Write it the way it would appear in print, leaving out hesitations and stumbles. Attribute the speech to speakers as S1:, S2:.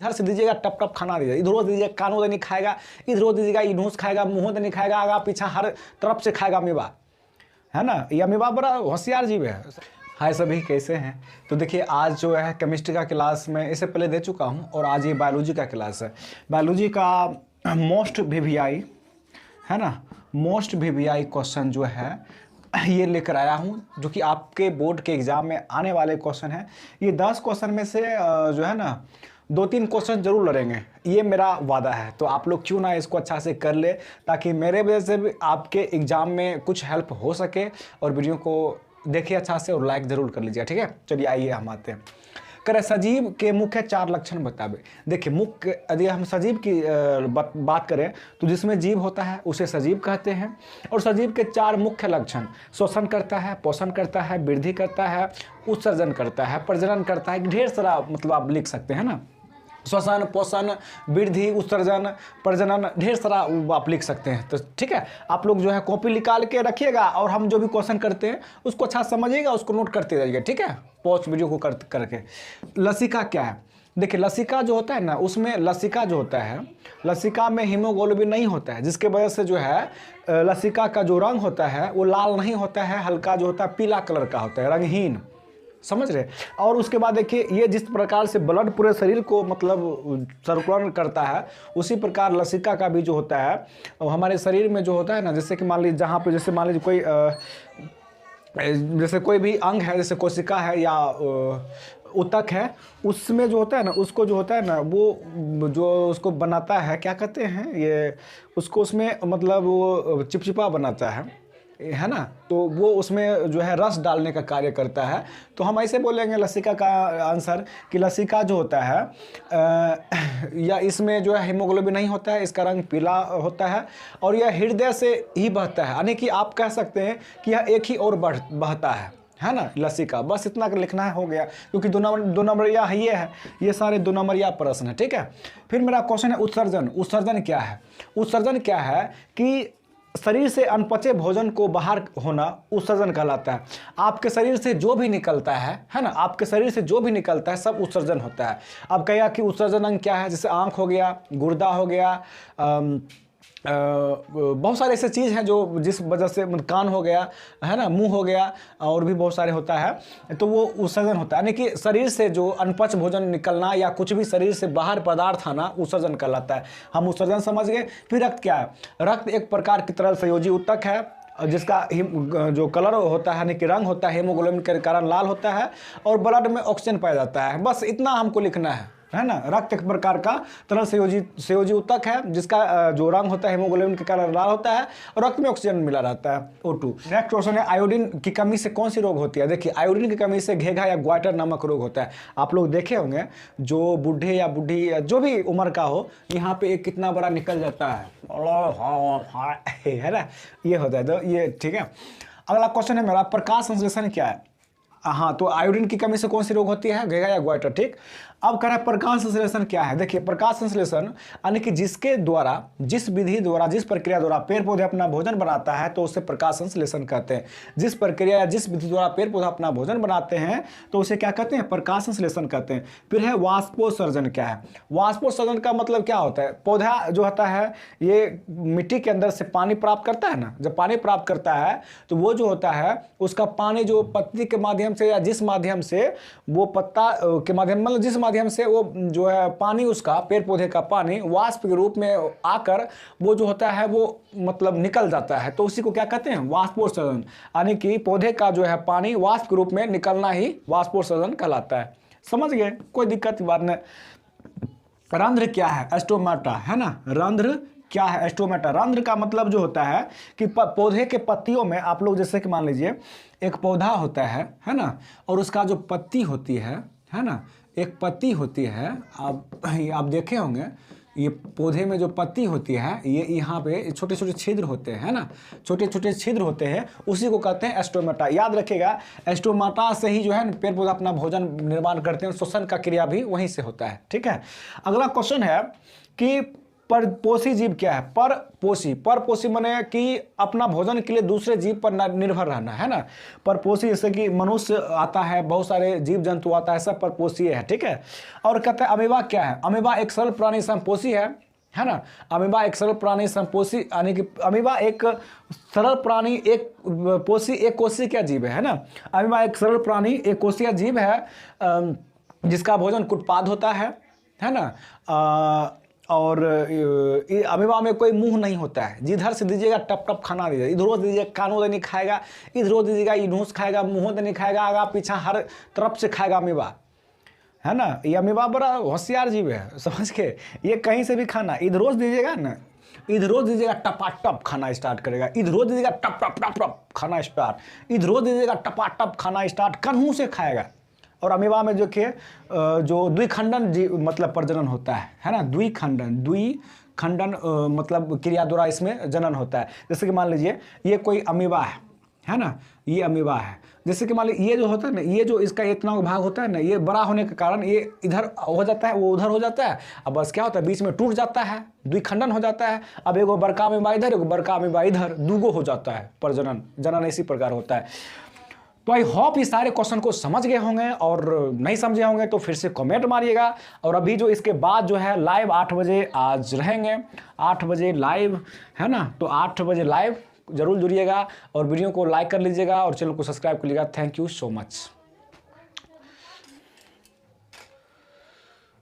S1: इधर से दीजिएगा टप टप खाना दीजिएगा, इधरों से दीजिएगा कानों से नहीं खाएगा, इधरों दीजिएगा इनूस खाएगा, मुंहों से नहीं खाएगा, आगा पीछा हर तरफ से खाएगा अमीबा, है ना। ये अमीबा बड़ा होशियार जीव है। हाय सभी, कैसे हैं? तो देखिए आज जो है केमिस्ट्री का क्लास मैं इससे पहले दे चुका हूं और आज ये बायोलॉजी का क्लास है। बायोलॉजी का मोस्ट वीवीआई है ना, मोस्ट वीवीआई क्वेश्चन जो है ये लेकर आया हूँ, जो कि आपके बोर्ड के एग्ज़ाम में आने वाले क्वेश्चन हैं। ये 10 क्वेश्चन में से जो है ना 2-3 क्वेश्चन जरूर लड़ेंगे, ये मेरा वादा है। तो आप लोग क्यों ना इसको अच्छा से कर ले, ताकि मेरे वजह से भी आपके एग्ज़ाम में कुछ हेल्प हो सके। और वीडियो को देखिए अच्छा से और लाइक ज़रूर कर लीजिए, ठीक है। चलिए आइए हम आते हैं। करें सजीव के मुख्य 4 लक्षण बतावे। देखिए मुख्य, यदि हम सजीव की बात करें तो जिसमें जीव होता है उसे सजीव कहते हैं। और सजीव के 4 मुख्य लक्षण: श्वसन करता है, पोषण करता है, वृद्धि करता है, उत्सर्जन करता है, प्रजनन करता है। ढेर सारा मतलब आप लिख सकते हैं ना, श्वसन, पोषण, वृद्धि, उत्सर्जन, प्रजनन, ढेर सारा आप लिख सकते हैं। तो ठीक है, आप लोग जो है कॉपी निकाल के रखिएगा और हम जो भी क्वेश्चन करते हैं उसको अच्छा समझिएगा, उसको नोट करते जाइएगा, ठीक है, पॉज वीडियो को करके। लसिका क्या है? देखिए लसिका जो होता है ना, उसमें लसिका जो होता है, लसिका में हीमोग्लोबिन नहीं होता है, जिसके वजह से जो है लसिका का जो रंग होता है वो लाल नहीं होता है, हल्का जो होता है पीला कलर का होता है, रंगहीन, समझ रहे। और उसके बाद देखिए ये जिस प्रकार से ब्लड पूरे शरीर को मतलब सर्कुलन करता है, उसी प्रकार लसिका का भी जो होता है हमारे शरीर में जो होता है ना, जैसे कि मान लीजिए जहाँ पे जैसे मान लीजिए कोई जैसे कोई भी अंग है, जैसे कोशिका है या ऊतक है, उसमें जो होता है ना, उसको जो होता है ना वो जो उसको बनाता है, क्या कहते हैं ये, उसको उसमें मतलब वो चिपचिपा बनाता है ना, तो वो उसमें जो है रस डालने का कार्य करता है। तो हम ऐसे बोलेंगे लसिका का आंसर कि लसिका जो होता है या इसमें जो है हीमोग्लोबिन नहीं होता है, इसका रंग पीला होता है और यह हृदय से ही बहता है, यानी कि आप कह सकते हैं कि यह एक ही ओर बहता है ना, लसिका। बस इतना लिखना है, हो गया, क्योंकि 2 नंबरिया है, ये सारे 2 नंबरिया प्रश्न है, ठीक है। फिर मेरा क्वेश्चन है उत्सर्जन। उत्सर्जन क्या है? उत्सर्जन क्या है कि शरीर से अनपचे भोजन को बाहर होना उत्सर्जन कहलाता है। आपके शरीर से जो भी निकलता है ना, आपके शरीर से जो भी निकलता है सब उत्सर्जन होता है। अब कहेगा कि उत्सर्जन अंग क्या है, जैसे आँख हो गया, गुर्दा हो गया, बहुत सारे ऐसे चीज़ हैं जो जिस वजह से कान हो गया, है ना, मुंह हो गया, और भी बहुत सारे होता है, तो वो उत्सर्जन होता है। यानी कि शरीर से जो अनपच भोजन निकलना या कुछ भी शरीर से बाहर पदार्थ आना उत्सर्जन कहलाता है। हम उत्सर्जन समझ गए। फिर रक्त क्या है? रक्त एक प्रकार की तरल संयोजी ऊतक है, जिसका जो कलर होता है यानी कि रंग होता है हीमोग्लोबिन के कारण लाल होता है और ब्लड में ऑक्सीजन पाया जाता है। बस इतना हमको लिखना है ना। रक्त एक प्रकार का तरल संयोजी ऊतक है, जिसका जो रंग होता है हीमोग्लोबिन के कारण लाल होता है और रक्त में ऑक्सीजन मिला रहता है, O2। नेक्स्ट क्वेश्चन है आयोडीन की कमी से कौन सी रोग होती है? देखिए आयोडीन की कमी से घेघा या ग्वाइटर नामक रोग होता है। आप लोग देखे होंगे जो बूढ़े या बूढ़ी या जो भी उम्र का हो, यहाँ पे एक कितना बड़ा निकल जाता है ना, ये होता है। तो ये ठीक है। अगला क्वेश्चन है मेरा, प्रकाश संश्लेषण क्या है? हाँ, तो आयोडीन की कमी से कौन सी रोग होती है? घेघा या ग्वाइटर, ठीक। अब कह रहा है प्रकाश संश्लेषण क्या है? देखिए प्रकाश संश्लेषण यानी कि जिसके द्वारा, जिस विधि द्वारा, जिस प्रक्रिया द्वारा पेड़ पौधे अपना भोजन बनाता है तो उसे प्रकाश संश्लेषण कहते हैं। जिस प्रक्रिया या जिस विधि द्वारा पेड़ पौधा अपना भोजन बनाते हैं तो उसे क्या कहते हैं? प्रकाश संश्लेषण कहते हैं। फिर है वाष्पोत्सर्जन क्या है? वाष्पोत्सर्जन का मतलब क्या होता है? पौधा जो होता है ये मिट्टी के अंदर से पानी प्राप्त करता है ना, जब पानी प्राप्त करता है तो वो जो होता है उसका पानी जो पत्ती के माध्यम से या जिस माध्यम से वो पत्ता के माध्यम, मतलब जिस माध्यम से वो जो है पानी, उसका पेड़ पौधे का पानी वाष्प के रूप में आकर वो जो होता है वो मतलब निकल जाता है, तो उसी को क्या कहते हैं? वाष्पोत्सर्जन। यानी कि पौधे का जो है पानी वाष्प के रूप में निकलना ही वाष्पोत्सर्जन कहलाता है। समझ गए? कोई दिक्कत की बात नहीं। रंध्र क्या है? स्टोमाटा, है ना। रंध्र क्या है? स्टोमेटा। रंध्र का मतलब जो होता है कि पौधे के पत्तियों में, आप लोग जैसे कि मान लीजिए एक पौधा होता है ना, और उसका जो पत्ती होती है ना, एक पत्ती होती है, आप देखे होंगे ये पौधे में जो पत्ती होती है, ये यहाँ पे छोटे छोटे छिद्र होते हैं ना, छोटे छोटे छिद्र होते हैं, उसी को कहते हैं स्टोमेटा। याद रखिएगा, स्टोमेटा से ही जो है पेड़ पौधा अपना भोजन निर्माण करते हैं, श्वसन का क्रिया भी वहीं से होता है, ठीक है। अगला क्वेश्चन है कि परपोषी जीव क्या है? परपोषी माने कि अपना भोजन के लिए दूसरे जीव पर निर्भर रहना, है ना। परपोषी जैसे कि मनुष्य आता है, बहुत सारे जीव जंतु आता है, सब परपोषीय है, ठीक है। और कहते हैं अमीबा क्या है? अमीबा एक सरल प्राणी संपोषी है ना। अमीबा एक सरल प्राणी संपोषी, यानी कि अमीबा एक सरल प्राणी एक कोशिकीय क्या जीव है ना। अमीबा एक सरल प्राणी एक कोशिकीय जीव है जिसका भोजन कुटपाद होता है ना। और अमीबा में कोई मुंह नहीं होता है, जिधर से दीजिएगा टप टप खाना दीजिएगा, इधरों से दीजिएगा कानों देनी खाएगा, इधरों दीजिएगा इनूस खाएगा, मुंहों देनी खाएगा, आगा पीछा हर तरफ से खाएगा अमीबा, है ना। ये अमीबा बड़ा होशियार जीव है, समझ के। ये कहीं से भी खाना इधरों दीजिएगा ना, इधरों दीजिएगा टपाटप खाना स्टार्ट करेगा, इधरों दीजिएगा टप टप टप टप खाना स्टार्ट, इधरों दीजिएगा टपाटप खाना स्टार्ट, कन्हू से खाएगा। और अमीबा में जो कि जो द्विखंडन मतलब प्रजनन होता है ना। द्विखंडन मतलब क्रिया द्वारा इसमें जनन होता है। जैसे कि मान लीजिए ये कोई अमीबा है ना, ये अमीबा है। जैसे कि मान लीजिए ये जो होता है ना, ये जो इसका इतना भाग होता है ना, ये बड़ा होने के कारण ये इधर हो जाता है, वो उधर हो जाता है। अब बस क्या होता है, बीच में टूट जाता है, द्विखंडन हो जाता है। अब एगो बड़का अमीबा इधर, एगो बड़का अमीबा इधर, दूगो हो जाता है जनन इसी प्रकार होता है। तो आई होप ये सारे क्वेश्चन को समझ गए होंगे, और नहीं समझे होंगे तो फिर से कमेंट मारिएगा। और अभी जो इसके बाद जो है लाइव 8 बजे आज रहेंगे, 8 बजे लाइव, है ना। तो 8 बजे लाइव जरूर जुड़िएगा और वीडियो को लाइक कर लीजिएगा और चैनल को सब्सक्राइब कर लीजिएगा। Thank you so much.